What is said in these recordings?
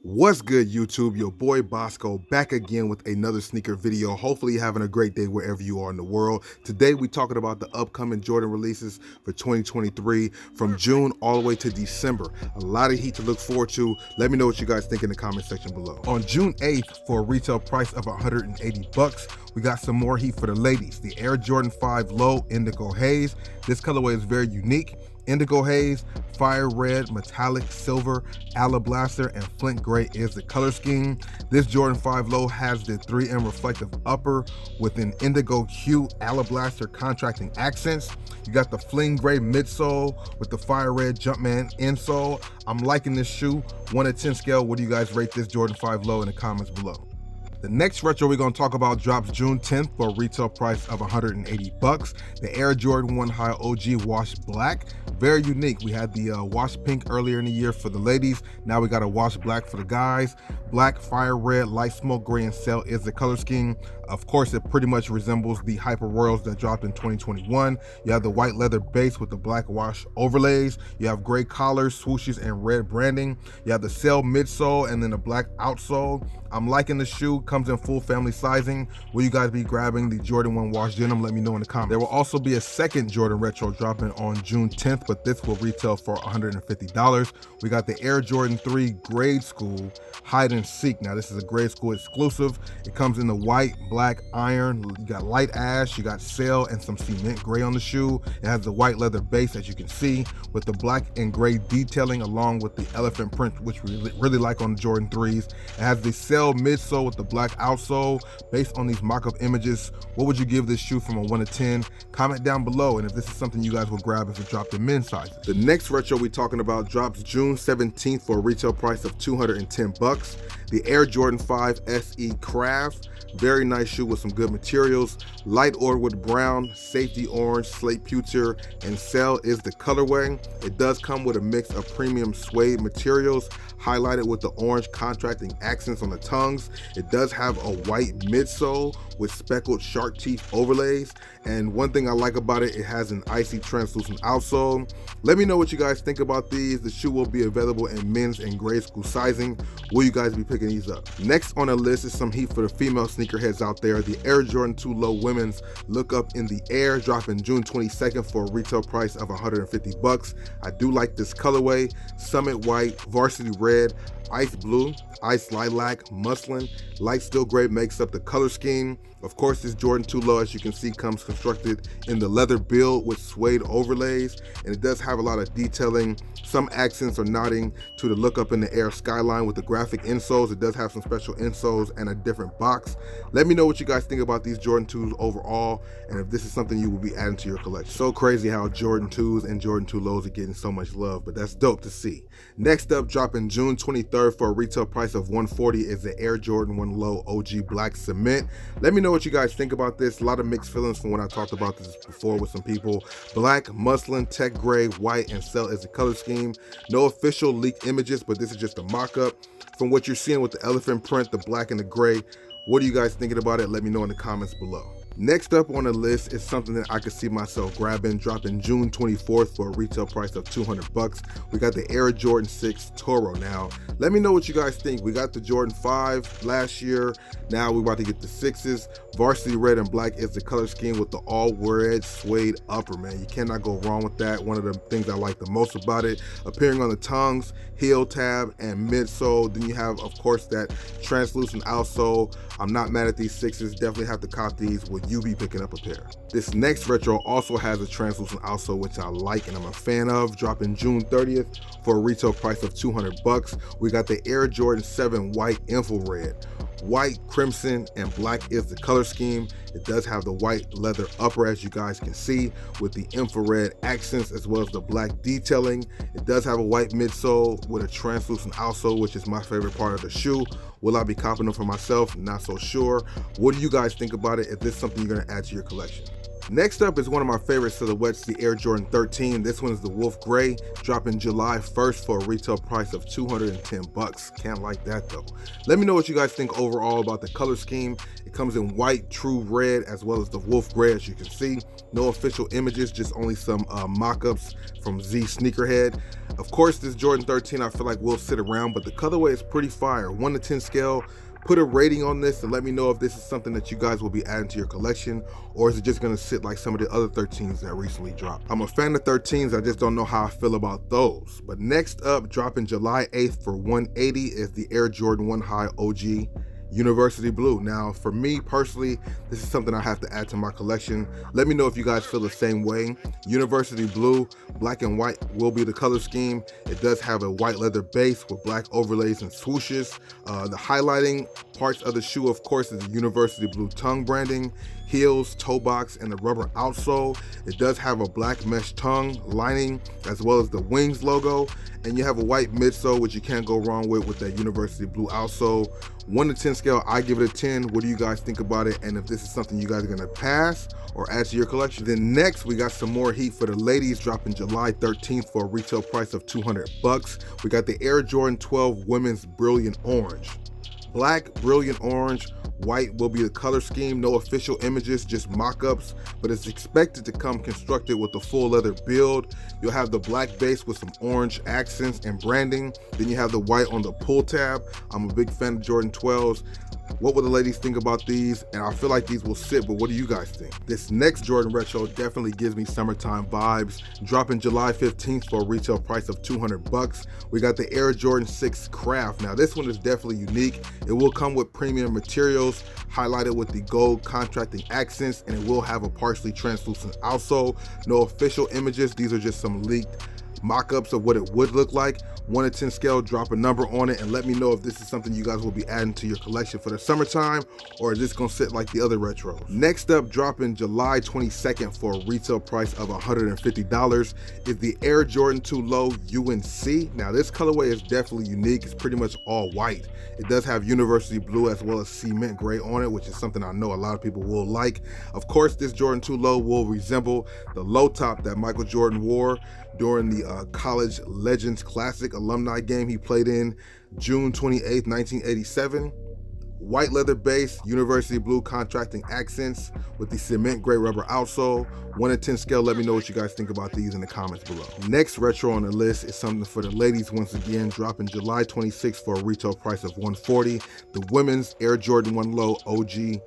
What's good, YouTube? Your boy BOSSCO back again with another sneaker video. Hopefully you're having a great day wherever you are in the world. Today we're talking about the upcoming Jordan releases for 2023 from June all the way to December. A lot of heat to look forward to. Let me know what you guys think in the comment section below. On June 8th, for a retail price of $180, we got some more heat for the ladies. The Air Jordan 5 Low Indigo Haze. This colorway is very unique. Indigo Haze, Fire Red, Metallic Silver, Alabaster, and Flint Gray is the color scheme. This Jordan 5 Low has the 3M reflective upper with an indigo hue Alabaster contrasting accents. You got the Flint Gray midsole with the Fire Red Jumpman insole. I'm liking this shoe. 1 to 10 scale. What do you guys rate this Jordan 5 Low in the comments below? The next retro we're going to talk about drops June 10th for a retail price of $180. The Air Jordan 1 High OG Wash Black. Very unique. We had the wash pink earlier in the year for the ladies. Now we got a wash black for the guys. Black, fire red, light smoke gray, and cell is the color scheme. Of course, it pretty much resembles the Hyper Royals that dropped in 2021. You have the white leather base with the black wash overlays. You have gray collars, swooshes, and red branding. You have the cell midsole and then the black outsole. I'm liking the shoe. Comes in full family sizing. Will you guys be grabbing the Jordan 1 wash denim? Let me know in the comments. There will also be a second Jordan retro dropping on June 10th, but this will retail for $150. We got the Air Jordan 3 Grade School Hide and Seek. Now this is a grade school exclusive. It comes in the white, black, iron. You got light ash, you got sail, and some cement gray on the shoe. It has the white leather base, as you can see, with the black and gray detailing along with the elephant print, which we really like on the Jordan 3s. It has the sail midsole with the black outsole. Based on these mock-up images, what would you give this shoe from a 1 to 10? Comment down below, and if this is something you guys will grab if it dropped in men's sizes. The next retro we're talking about drops June 17th for a retail price of $210. The Air Jordan 5 SE Craft. Very nice shoe with some good materials. Light Orwood brown, safety orange, slate pewter, and cell is the colorway. It does come with a mix of premium suede materials, highlighted with the orange contrasting accents on the tongues. It does have a white midsole with speckled shark teeth overlays. And one thing I like about it, it has an icy translucent outsole. Let me know what you guys think about these. The shoe will be available in men's and grade school sizing. Will you guys be picking these up? Next on the list is some heat for the female sneakerheads out there. The Air Jordan 2 Low Women's Look Up in the Air, dropping June 22nd for a retail price of $150. I do like this colorway. Summit white, varsity red, ice blue, ice lilac, muslin, light steel gray makes up the color scheme. Of course, this Jordan 2 Low, as you can see, comes constructed in the leather build with suede overlays, and it does have a lot of detailing. Some accents are nodding to the Look Up in the Air skyline with the graphic insoles. It does have some special insoles and a different box. Let me know what you guys think about these Jordan 2s overall, and if this is something you will be adding to your collection. So crazy how Jordan 2s and Jordan 2 Lows are getting so much love, but that's dope to see. Next up, dropping June 23rd for a retail price of $140 is the Air Jordan 1 Low OG Black Cement. Let me know what you guys think about this. A lot of mixed feelings from when I talked about this before with some people. Black, muslin, tech gray, white, and cell is the color scheme. No official leaked images, but this is just a mock-up. From what you're seeing with the elephant print, the black and the gray, what are you guys thinking about it? Let me know in the comments below. Next up on the list is something that I could see myself grabbing, dropping June 24th for a retail price of $200. We got the Air Jordan 6 Toro now. Let me know what you guys think. We got the Jordan 5 last year. Now we're about to get the 6s. Varsity red and black is the color scheme with the all red suede upper, man. You cannot go wrong with that. One of the things I like the most about it. Appearing on the tongues, heel tab, and midsole. Then you have, of course, that translucent outsole. I'm not mad at these 6s. Definitely have to cop these. Will you be picking up a pair? This next retro also has a translucent outsole, which I like and I'm a fan of, dropping June 30th for a retail price of $200. We got the Air Jordan 7 White Infrared. White, crimson, and black is the color scheme. It does have the white leather upper, as you guys can see, with the infrared accents as well as the black detailing. It does have a white midsole with a translucent outsole, which is my favorite part of the shoe. Will I be copping them for myself? Not so sure. What do you guys think about it? Is this something you're gonna add to your collection? Next up is one of my favorite silhouettes, the Air Jordan 13. This one is the Wolf Gray, dropping July 1st for a retail price of $210. Can't like that though. Let me know what you guys think overall about the color scheme. It comes in white, true red, as well as the Wolf Gray, as you can see. No official images, just only some mock-ups from Z Sneakerhead. Of course, this Jordan 13 I feel like will sit around, but the colorway is pretty fire. 1 to 10 scale. Put a rating on this and let me know if this is something that you guys will be adding to your collection, or is it just gonna sit like some of the other 13s that recently dropped. I'm a fan of 13s, I just don't know how I feel about those. But next up, dropping July 8th for $180 is the Air Jordan 1 High OG University Blue. Now, for me personally, this is something I have to add to my collection. Let me know if you guys feel the same way. University Blue, black and white will be the color scheme. It does have a white leather base with black overlays and swooshes. The highlighting parts of the shoe, of course, is the University Blue tongue branding, heels, toe box, and the rubber outsole. It does have a black mesh tongue lining, as well as the wings logo, and you have a white midsole, which you can't go wrong with that University Blue outsole. 1 to 10 scale, I give it a 10. What do you guys think about it? And if this is something you guys are gonna pass or add to your collection. Then next, we got some more heat for the ladies, dropping July 13th for a retail price of $200. We got the Air Jordan 12 Women's Brilliant Orange. Black, brilliant orange, white will be the color scheme. No official images, just mock-ups, but it's expected to come constructed with a full leather build. You'll have the black base with some orange accents and branding. Then you have the white on the pull tab. I'm a big fan of Jordan 12s. What will the ladies think about these? And I feel like these will sit, but what do you guys think? This next Jordan Retro definitely gives me summertime vibes. Dropping July 15th for a retail price of $200. We got the Air Jordan 6 Craft. Now this one is definitely unique. It will come with premium materials, highlighted with the gold contrasting accents, and it will have a partially translucent outsole. No official images, these are just some leaked mock-ups of what it would look like. 1 to 10 scale, drop a number on it and let me know if this is something you guys will be adding to your collection for the summertime, or is this gonna sit like the other retros. Next up, dropping July 22nd for a retail price of $150 is the Air Jordan 2 Low UNC. Now this colorway is definitely unique. It's pretty much all white. It does have University Blue as well as cement gray on it, which is something I know a lot of people will like. Of course, this Jordan 2 Low will resemble the low top that Michael Jordan wore during the College Legends Classic alumni game he played in June 28th, 1987. White leather base, University Blue contrasting accents with the cement gray rubber outsole. 1 to 10 scale, let me know what you guys think about these in the comments below. Next retro on the list is something for the ladies once again, dropping July 26th for a retail price of $140. The women's Air Jordan 1 Low OG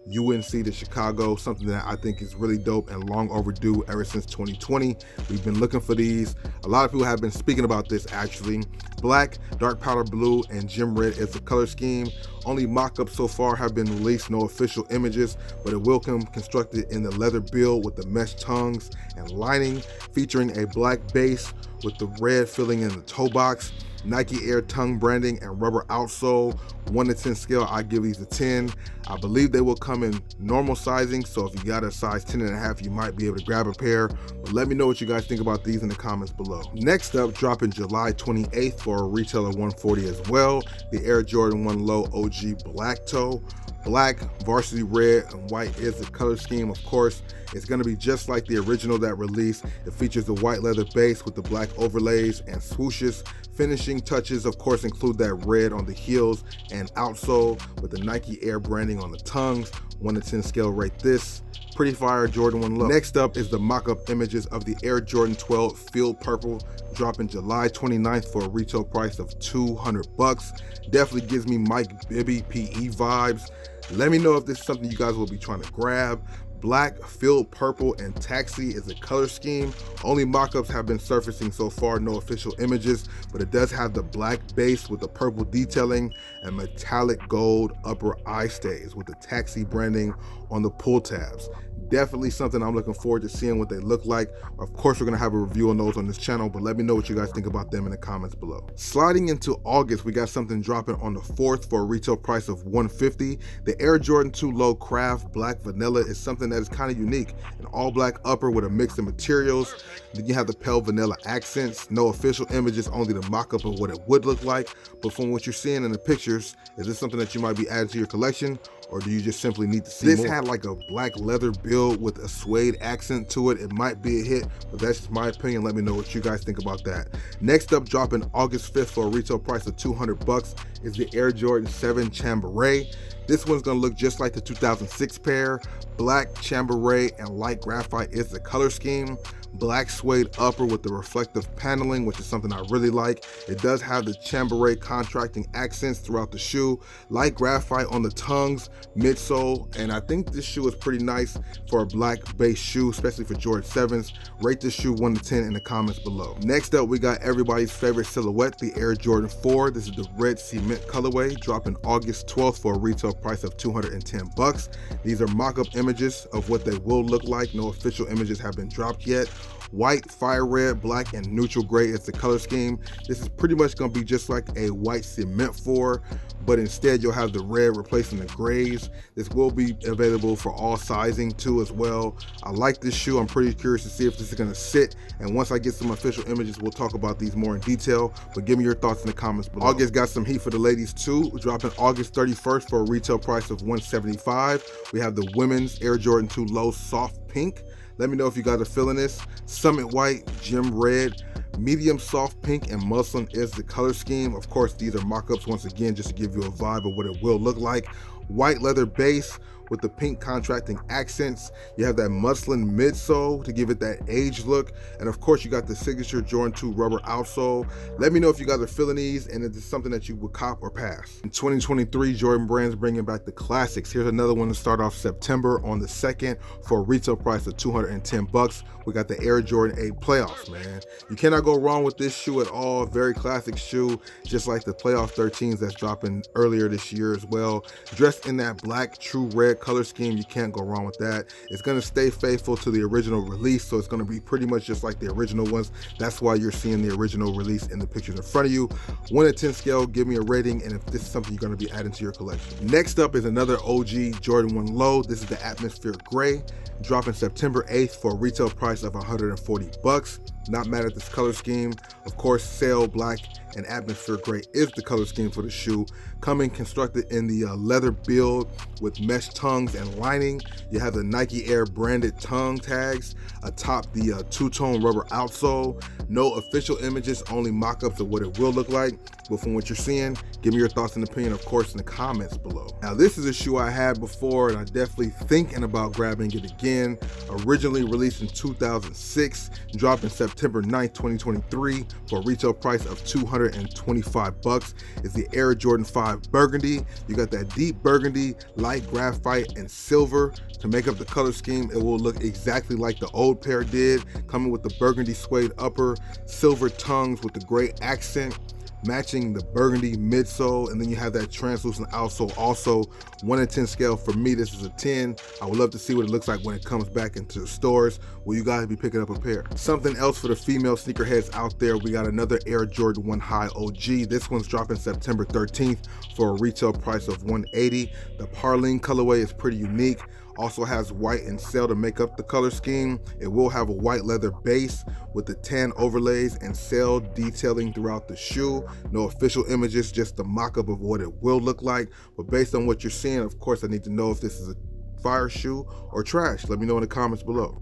UNC to Chicago, something that I think is really dope and long overdue ever since 2020. We've been looking for these. A lot of people have been speaking about this actually. Black, dark powder blue, and gem red is the color scheme. Only mock-ups so far have been released, no official images, but it will come constructed in the leather build with the mesh tongues and lining, featuring a black base with the red filling in the toe box. Nike Air tongue branding and rubber outsole. 1 to 10 scale, I give these a 10. I believe they will come in normal sizing, so if you got a size 10.5, you might be able to grab a pair. But let me know what you guys think about these in the comments below. Next up, dropping July 28th for a retail of $140 as well, the Air Jordan 1 Low OG Black Toe. Black, varsity red, and white is the color scheme. Of course, it's going to be just like the original that released. It features the white leather base with the black overlays and swooshes. Finishing touches, of course, include that red on the heels and outsole with the Nike Air branding on the tongues. 1 to 10 scale, rate this. Pretty fire Jordan 1 Low. Next up is the mock-up images of the Air Jordan 12 Field Purple, dropping July 29th for a retail price of $200. Definitely gives me Mike Bibby PE vibes. Let me know if this is something you guys will be trying to grab. Black, Field Purple, and Taxi is a color scheme. Only mock-ups have been surfacing so far, no official images, but it does have the black base with the purple detailing and metallic gold upper eye stays with the Taxi branding on the pull tabs. Definitely something I'm looking forward to seeing what they look like. Of course, we're gonna have a review on those on this channel, but let me know what you guys think about them in the comments below. Sliding into August, we got something dropping on the 4th for a retail price of $150. The Air Jordan 2 Low Craft Black Vanilla is something that is kind of unique. An all black upper with a mix of materials. Then you have the pale vanilla accents. No official images, only the mock-up of what it would look like. But from what you're seeing in the pictures, is this something that you might be adding to your collection? or do you just simply need to see more? This had like a black leather build with a suede accent to it. It might be a hit, but that's just my opinion. Let me know what you guys think about that. Next up, dropping August 5th for a retail price of $200 is the Air Jordan 7 Chambray. This one's gonna look just like the 2006 pair. Black chambray and light graphite is the color scheme. Black suede upper with the reflective paneling, which is something I really like. It does have the chambray contracting accents throughout the shoe. Light graphite on the tongues, midsole, and I think this shoe is pretty nice for a black base shoe, especially for Jordan 7s. Rate this shoe 1 to 10 in the comments below. Next up, we got everybody's favorite silhouette, the Air Jordan 4. This is the red cement colorway, dropping August 12th for a retail price of $210. These are mock-up images of what they will look like. No official images have been dropped yet. White, fire red, black, and neutral gray is the color scheme. This is pretty much gonna be just like a white cement 4, but instead you'll have the red replacing the grays. This will be available for all sizing too as well. I like this shoe. I'm pretty curious to see if this is gonna sit, and once I get some official images, we'll talk about these more in detail, but give me your thoughts in the comments below. August got some heat for the ladies too, dropping August 31st for a retail price of $175. We have the women's Air Jordan 2 Low Soft Pink. Let me know if you guys are feeling this. Summit white, gem red, medium soft pink, and muslin is the color scheme. Of course, these are mock-ups once again, just to give you a vibe of what it will look like. White leather base with the pink contracting accents. You have that muslin midsole to give it that age look. And of course, you got the signature Jordan 2 rubber outsole. Let me know if you guys are feeling these and if it's something that you would cop or pass. In 2023, Jordan Brand's bringing back the classics. Here's another one to start off September on the 2nd for a retail price of $210. We got the Air Jordan 8 Playoffs, man. You cannot go wrong with this shoe at all. Very classic shoe, just like the Playoff 13s that's dropping earlier this year as well. Dressed in that black true red color scheme, you can't go wrong with that. It's going to stay faithful to the original release, so it's going to be pretty much just like the original ones. That's why you're seeing the original release in the pictures in front of you. 1 to 10 scale, give me a rating, and if this is something you're going to be adding to your collection. Next up is another OG Jordan 1 Low. This is the Atmosphere Gray, dropping September 8th for a retail price of $140. Not mad at this color scheme. Of course, sail black and atmosphere gray is the color scheme for the shoe. Coming constructed in the leather build with mesh tongues and lining. You have the Nike Air branded tongue tags atop the two-tone rubber outsole. No official images, only mock-ups of what it will look like. But from what you're seeing, give me your thoughts and opinion, of course, in the comments below. Now, this is a shoe I had before, and I'm definitely thinking about grabbing it again. Originally released in 2006, dropped in September 9th, 2023 for a retail price of $225. It's the Air Jordan 5 Burgundy. You got that deep burgundy, light graphite, and silver to make up the color scheme. It will look exactly like the old pair did, coming with the burgundy suede upper, silver tongues with the gray accent, matching the burgundy midsole, and then you have that translucent outsole also. 1 to 10 scale for me, this is a 10. I would love to see what it looks like when it comes back into the stores. Will you guys be picking up a pair? Something else for the female sneakerheads out there, we got another Air Jordan 1 High OG. This one's dropping September 13th for a retail price of $180. The Parling colorway is pretty unique. Also has white and sail to make up the color scheme. It will have a white leather base with the tan overlays and sail detailing throughout the shoe. No official images, just the mock-up of what it will look like. But based on what you're seeing, of course, I need to know if this is a fire shoe or trash. Let me know in the comments below.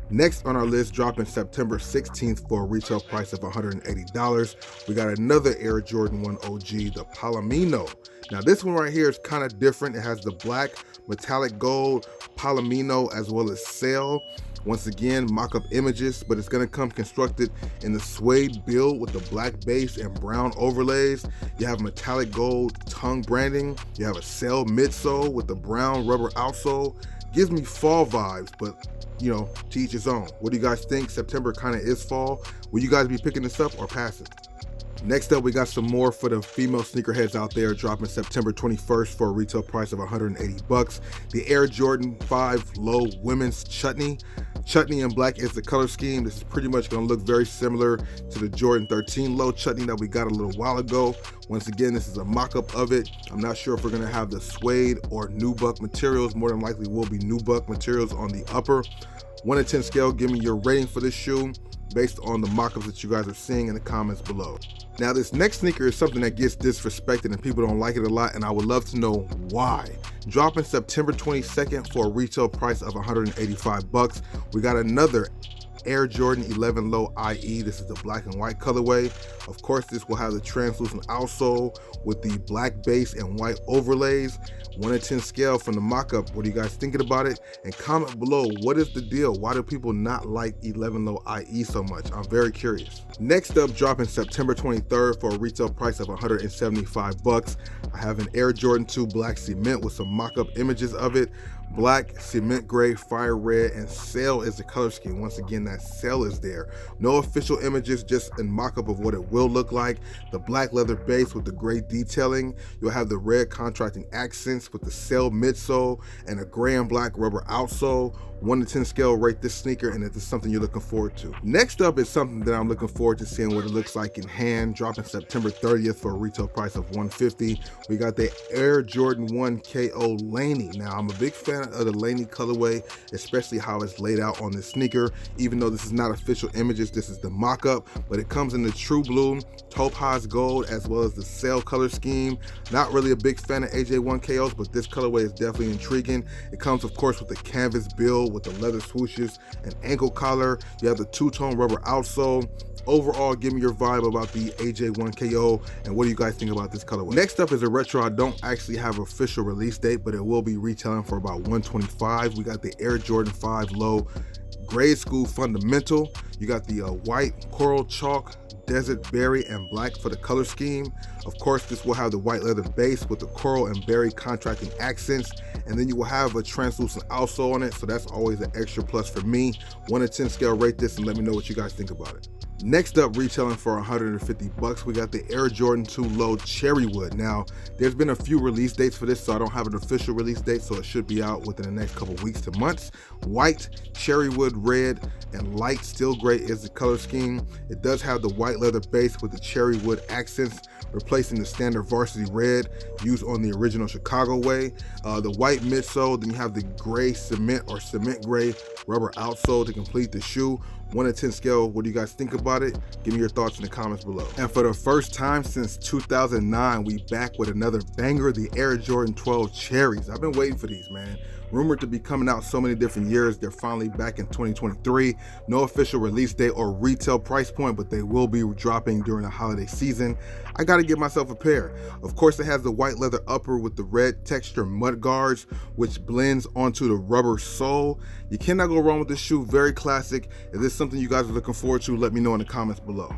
Next on our list, dropping September 16th for a retail price of $180, we got another Air Jordan 1 OG, the Palomino. Now this one right here is kind of different. It has the black metallic gold Palomino as well as sail. Once again, mock-up images, but it's gonna come constructed in the suede build with the black base and brown overlays. You have metallic gold tongue branding. You have a sail midsole with the brown rubber outsole. Gives me fall vibes, but you know, to each his own. What do you guys think? September kind of is fall. Will you guys be picking this up or pass it? Next up, we got some more for the female sneakerheads out there, dropping September 21st for a retail price of $180. The Air Jordan 5 Low Women's Chutney. Chutney in black is the color scheme. This is pretty much gonna look very similar to the Jordan 13 Low Chutney that we got a little while ago. Once again, this is a mock-up of it. I'm not sure if we're gonna have the suede or nubuck materials. More than likely will be nubuck materials on the upper. 1 to 10 scale, give me your rating for this shoe based on the mock-ups that you guys are seeing in the comments below. Now this next sneaker is something that gets disrespected and people don't like it a lot, and I would love to know why. Dropping September 22nd for a retail price of $185. We got another Air Jordan 11 Low IE. This is the black and white colorway. Of course, this will have the translucent outsole with the black base and white overlays. 1 to 10 scale from the mock-up. What are you guys thinking about it? And comment below, what is the deal? Why do people not like 11 Low IE so much? I'm very curious. Next up, dropping September 23rd for a retail price of $175. I have an Air Jordan 2 black cement with some mock-up images of it. Black, cement gray, fire red, and sail is the color scheme. Once again, that sail is there. No official images, just a mock-up of what it will look like. The black leather base with the gray detailing. You'll have the red contrasting accents with the sail midsole and a gray and black rubber outsole. 1 to 10 scale, rate this sneaker, and if it's something you're looking forward to. Next up is something that I'm looking forward to seeing what it looks like in hand, dropping September 30th for a retail price of $150. We got the Air Jordan 1 KO Laney. Now, I'm a big fan of the Laney colorway, especially how it's laid out on this sneaker. Even though this is not official images, this is the mock-up, but it comes in the true blue, topaz gold, as well as the sail color scheme. Not really a big fan of AJ1 KOs, but this colorway is definitely intriguing. It comes, of course, with the canvas build with the leather swooshes and ankle collar. You have the two-tone rubber outsole. Overall, give me your vibe about the AJ1 KO, and what do you guys think about this colorway? Next up is a retro. I don't actually have an official release date, but it will be retailing for about $125. We got the Air Jordan 5 Low Grade School Fundamental. You got the white coral chalk, desert berry, and black for the color scheme. Of course, this will have the white leather base with the coral and berry contrasting accents, and then you will have a translucent outsole on it, so that's always an extra plus for me. 1 to 10 scale, rate this and let me know what you guys think about it. Next up, retailing for $150, we got the Air Jordan 2 Low Cherrywood. Now, there's been a few release dates for this, so I don't have an official release date, so it should be out within the next couple weeks to months. White, cherrywood red, and light steel gray is the color scheme. It does have the white leather base with the cherrywood accents, replacing the standard varsity red used on the original Chicago way. The white midsole, then you have the gray cement or cement gray rubber outsole to complete the shoe. 1 to 10 scale, what do you guys think about it? Give me your thoughts in the comments below. And for the first time since 2009, we back with another banger, the Air Jordan 12 Cherries. I've been waiting for these, man. Rumored to be coming out so many different years. They're finally back in 2023. No official release date or retail price point, but they will be dropping during the holiday season. I gotta get myself a pair. Of course, it has the white leather upper with the red texture mud guards, which blends onto the rubber sole. You cannot go wrong with this shoe, very classic. If this is something you guys are looking forward to, let me know in the comments below.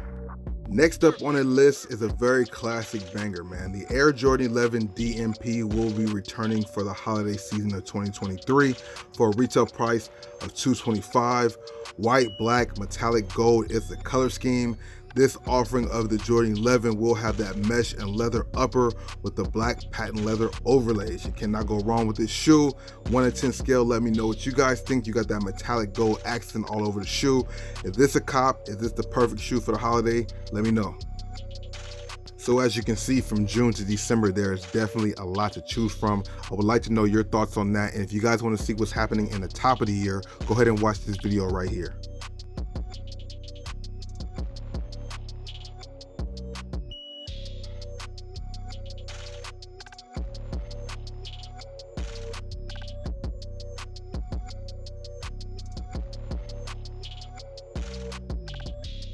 Next up on the list is a very classic banger, man. The Air Jordan 11 DMP will be returning for the holiday season of 2023 for a retail price of $225. White, black, metallic gold is the color scheme. This offering of the Jordan 11 will have that mesh and leather upper with the black patent leather overlays. You cannot go wrong with this shoe. 1 to 10 scale, let me know what you guys think. You got that metallic gold accent all over the shoe. Is this a cop? Is this the perfect shoe for the holiday? Let me know. So as you can see, from June to December, there is definitely a lot to choose from. I would like to know your thoughts on that. And if you guys want to see what's happening in the top of the year, go ahead and watch this video right here.